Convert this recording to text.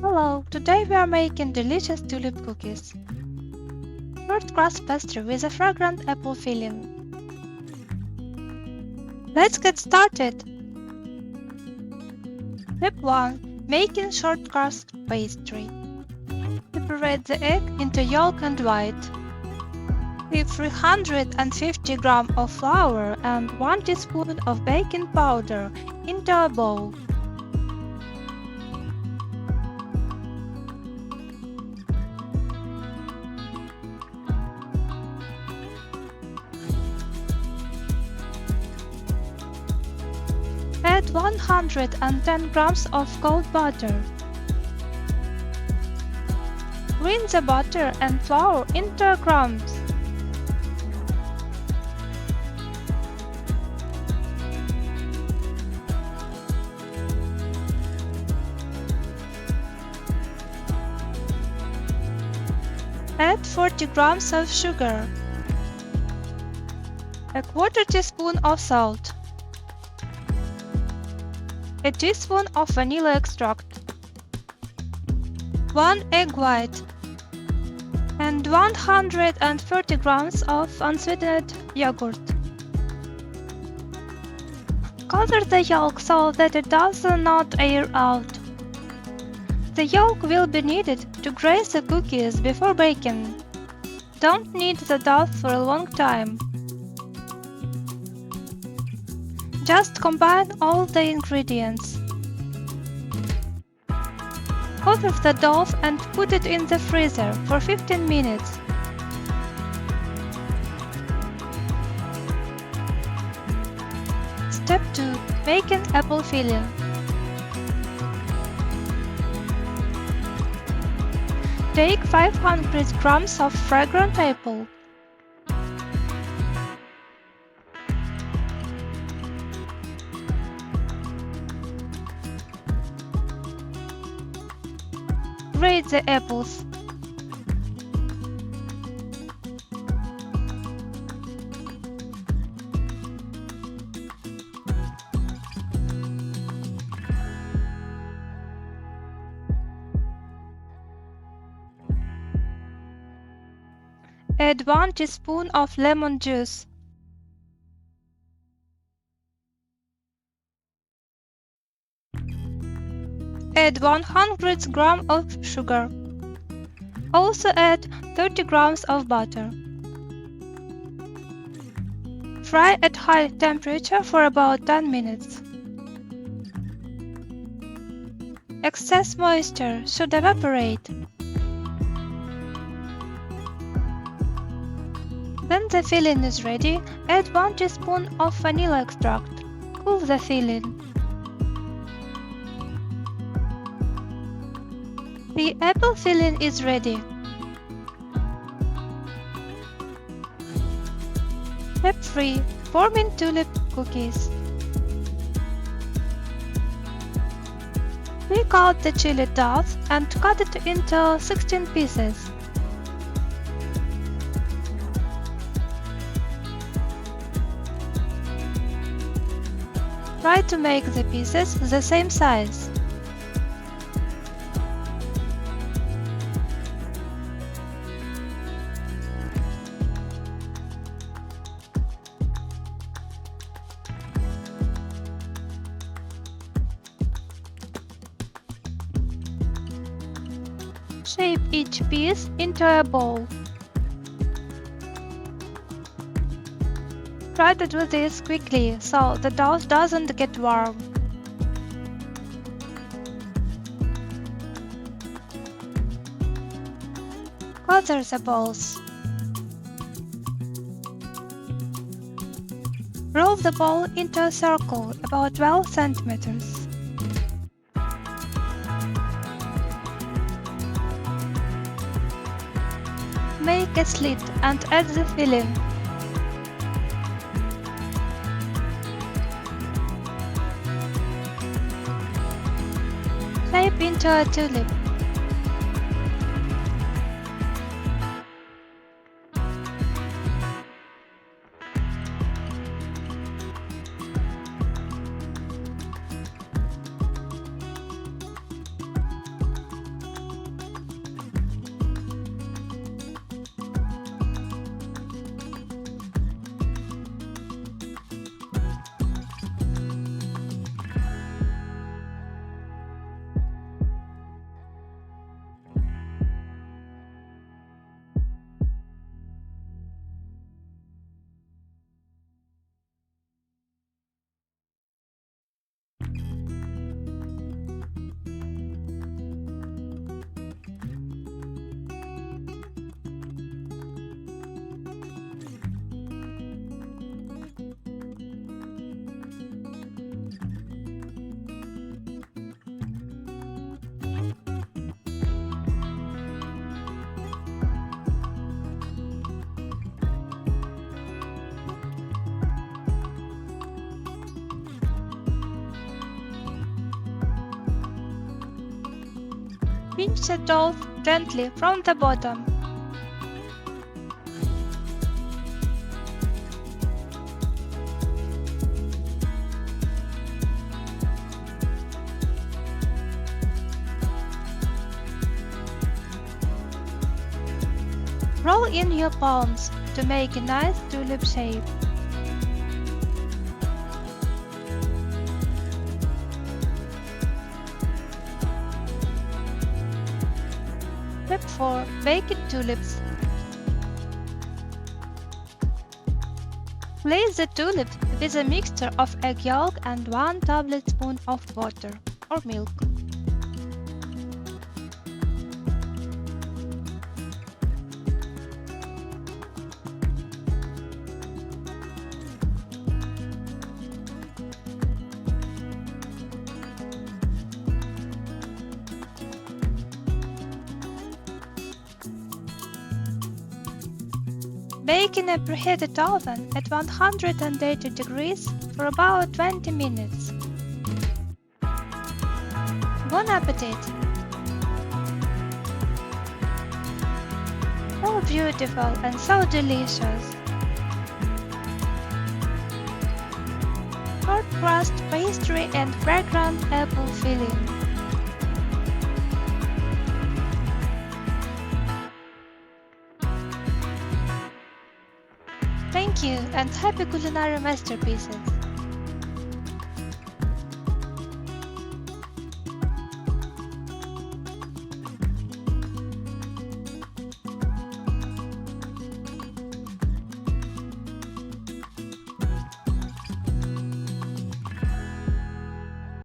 Hello, today we are making delicious tulip cookies. Shortcrust pastry with a fragrant apple filling. Let's get started! Step 1. Making shortcrust pastry. Separate the egg into yolk and white. Leave 350 g of flour and 1 teaspoon of baking powder into a bowl. Add 110 grams of cold butter. Rinse the butter and flour into crumbs. Add 40 grams of sugar, a quarter teaspoon of salt, a teaspoon of vanilla extract, 1 egg white, and 130 grams of unsweetened yogurt. Cover the yolk so that it does not air out. The yolk will be needed to graze the cookies before baking. Don't knead the dough for a long time. Just combine all the ingredients. Cover the dough and put it in the freezer for 15 minutes. Step 2. Making apple filling. Take 500 grams of fragrant apple. Grate the apples. Add 1 teaspoon of lemon juice. Add 100 grams of sugar. Also add 30 grams of butter. Fry at high temperature for about 10 minutes. Excess moisture should evaporate. When the filling is ready, add 1 teaspoon of vanilla extract. Cool the filling. The apple filling is ready. Step 3. Forming tulip cookies. Take out the chili dough and cut it into 16 pieces. Try to make the pieces the same size. Shape each piece into a ball. Try to do this quickly so the dough doesn't get warm. Cover the balls. Roll the ball into a circle about 12 centimeters. Make a slit and add the filling. Shape into a tulip. Pinch the dough gently from the bottom. Roll in your palms to make a nice tulip shape. Step 4. Baked tulips. Glaze the tulips with a mixture of egg yolk and 1 tablespoon of butter or milk. Bake in a preheated oven at 180 degrees for about 20 minutes. Bon appetit! So beautiful and so delicious! Shortcrust pastry and fragrant apple filling. Thank you and happy culinary masterpieces!